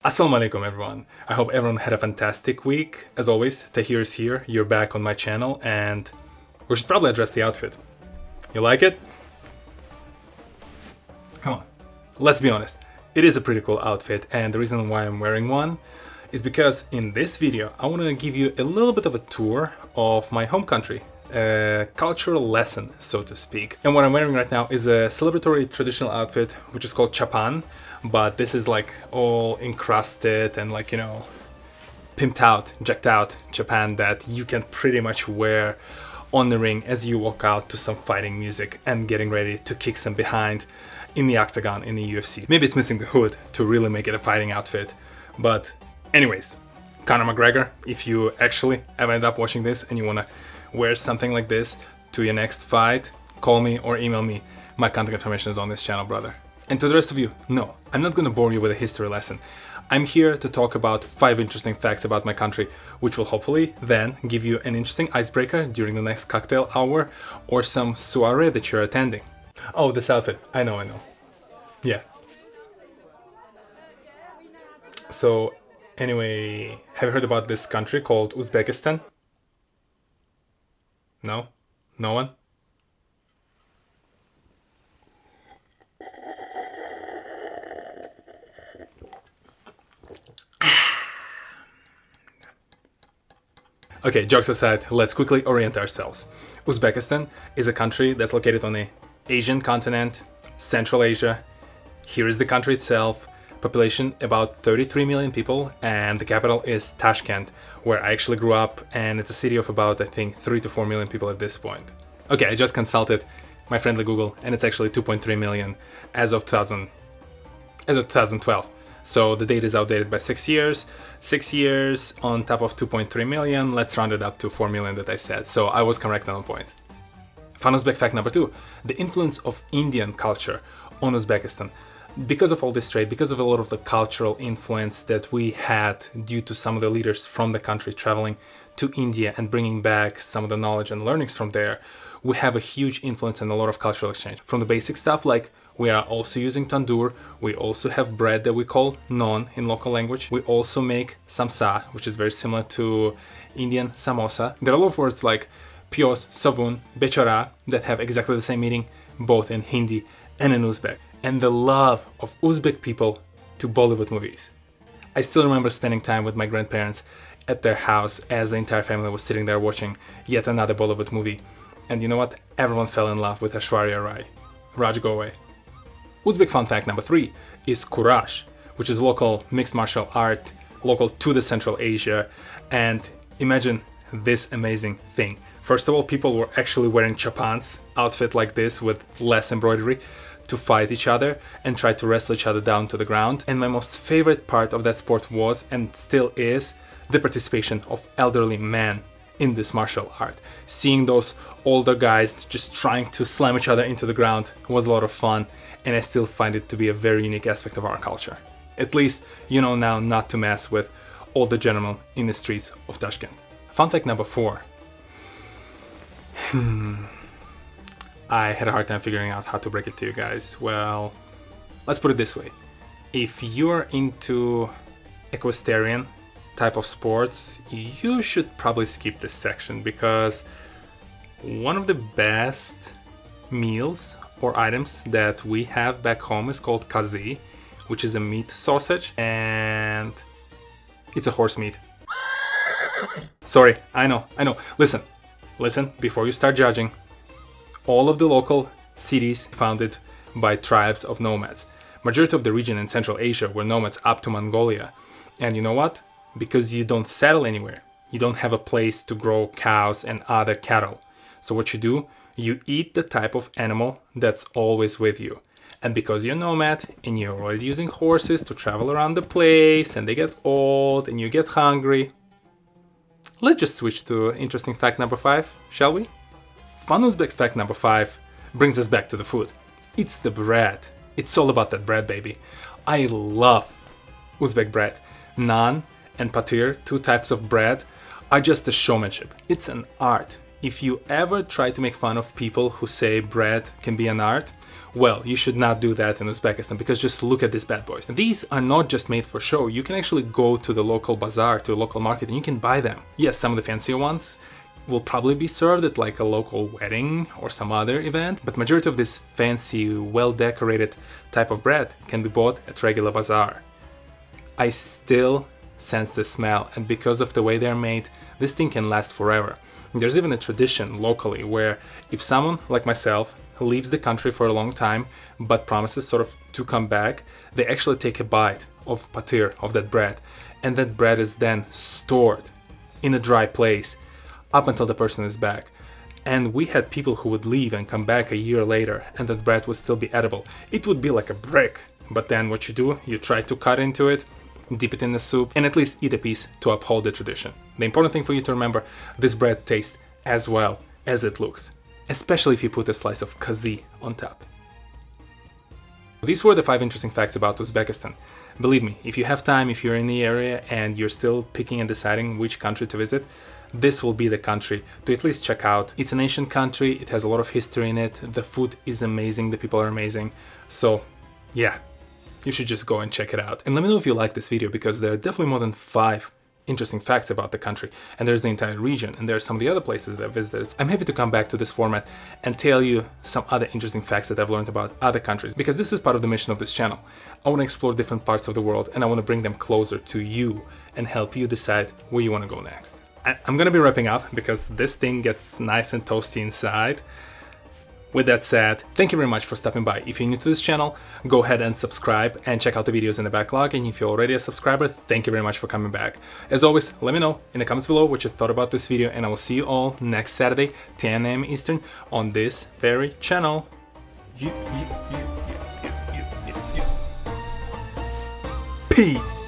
Assalamu alaikum everyone. I hope everyone had a fantastic week. As always, Tahir is here, you're back on my channel, and we should probably address the outfit. You like it? Come on. Let's be honest, it is a pretty cool outfit, and the reason why I'm wearing one is because in this video I want to give you a little bit of a tour of my home country. A cultural lesson, so to speak. And what I'm wearing right now is a celebratory traditional outfit which is called chapan, but this is like all encrusted and like, you know, pimped out, jacked out chapan that you can pretty much wear on the ring as you walk out to some fighting music and getting ready to kick some behind in the octagon in the UFC. Maybe it's missing the hood to really make it a fighting outfit, but anyways, Conor McGregor, if you actually ever end up watching this and you want to wear something like this to your next fight, call me or email me. My contact information is on this channel, brother. And to the rest of you, no, I'm not gonna bore you with a history lesson. I'm here to talk about 5 interesting facts about my country, which will hopefully then give you an interesting icebreaker during the next cocktail hour or some soiree that you're attending. Oh, this outfit, I know. Yeah. So anyway, have you heard about this country called Uzbekistan? No? No one? Okay, jokes aside, let's quickly orient ourselves. Uzbekistan is a country that's located on the Asian continent, Central Asia. Here is the country itself. Population about 33 million people, and the capital is Tashkent, where I actually grew up, and it's a city of about, I think, 3 to 4 million people at this point. Okay, I just consulted my friendly Google, and it's actually 2.3 million as of 2012. So the data is outdated by 6 years. 6 years on top of 2.3 million, let's round it up to 4 million that I said. So I was correct on point. Fun Uzbek fact number 2, the influence of Indian culture on Uzbekistan. Because of all this trade, because of a lot of the cultural influence that we had due to some of the leaders from the country traveling to India and bringing back some of the knowledge and learnings from there, we have a huge influence and a lot of cultural exchange. From the basic stuff like we are also using tandoor, we also have bread that we call naan in local language. We also make samsa, which is very similar to Indian samosa. There are a lot of words like pyos, savun, bechara that have exactly the same meaning both in Hindi and in Uzbek. And the love of Uzbek people to Bollywood movies. I still remember spending time with my grandparents at their house as the entire family was sitting there watching yet another Bollywood movie. And you know what? Everyone fell in love with Aishwarya Rai. Raj, go away. Uzbek fun fact number 3 is Kurash, which is local mixed martial art, local to the Central Asia. And imagine this amazing thing. First of all, people were actually wearing chapans, outfit like this with less embroidery, to fight each other and try to wrestle each other down to the ground. And my most favorite part of that sport was, and still is, the participation of elderly men in this martial art. Seeing those older guys just trying to slam each other into the ground was a lot of fun, and I still find it to be a very unique aspect of our culture. At least you know now not to mess with all the gentlemen in the streets of Tashkent. Fun fact number 4. I had a hard time figuring out how to break it to you guys. Well, let's put it this way. If you're into equestrian type of sports, you should probably skip this section, because one of the best meals or items that we have back home is called Kazi, which is a meat sausage, and it's a horse meat. Sorry, I know. Listen, before you start judging. All of the local cities founded by tribes of nomads. Majority of the region in Central Asia were nomads up to Mongolia. And you know what? Because you don't settle anywhere, you don't have a place to grow cows and other cattle. So what you do, you eat the type of animal that's always with you. And because you're nomad and you're already using horses to travel around the place, and they get old and you get hungry, let's just switch to interesting fact number 5, shall we? Fun Uzbek fact number 5 brings us back to the food. It's the bread. It's all about that bread, baby. I love Uzbek bread. Naan and patir, 2 types of bread, are just a showmanship. It's an art. if you ever try to make fun of people who say bread can be an art, well, you should not do that in Uzbekistan, because just look at these bad boys. These are not just made for show. You can actually go to the local bazaar, to a local market, and you can buy them. Yes, some of the fancier ones will probably be served at like a local wedding or some other event, but majority of this fancy, well-decorated type of bread can be bought at regular bazaar. I still sense the smell, and because of the way they're made, this thing can last forever. There's even a tradition locally where if someone like myself leaves the country for a long time but promises sort of to come back, they actually take a bite of patir, of that bread, and that bread is then stored in a dry place up until the person is back. And we had people who would leave and come back a year later and that bread would still be edible. It would be like a brick, but then what you do, you try to cut into it, dip it in the soup, and at least eat a piece to uphold the tradition. The important thing for you to remember, this bread tastes as well as it looks, especially if you put a slice of Kazi on top. These were the 5 interesting facts about Uzbekistan. Believe me, if you have time, if you're in the area and you're still picking and deciding which country to visit, this will be the country to at least check out. It's an ancient country, it has a lot of history in it, the food is amazing, the people are amazing, so yeah, you should just go and check it out. And let me know if you like this video, because there are definitely more than 5 interesting facts about the country, and there's the entire region, and there's some of the other places that I've visited. I'm happy to come back to this format and tell you some other interesting facts that I've learned about other countries, because this is part of the mission of this channel. I want to explore different parts of the world, and I want to bring them closer to you and help you decide where you want to go next. I'm gonna be wrapping up because this thing gets nice and toasty inside. With that said, thank you very much for stopping by. If you're new to this channel, go ahead and subscribe and check out the videos in the backlog. And if you're already a subscriber, thank you very much for coming back. As always, let me know in the comments below what you thought about this video, and I will see you all next Saturday, 10 AM Eastern, on this very channel. Peace.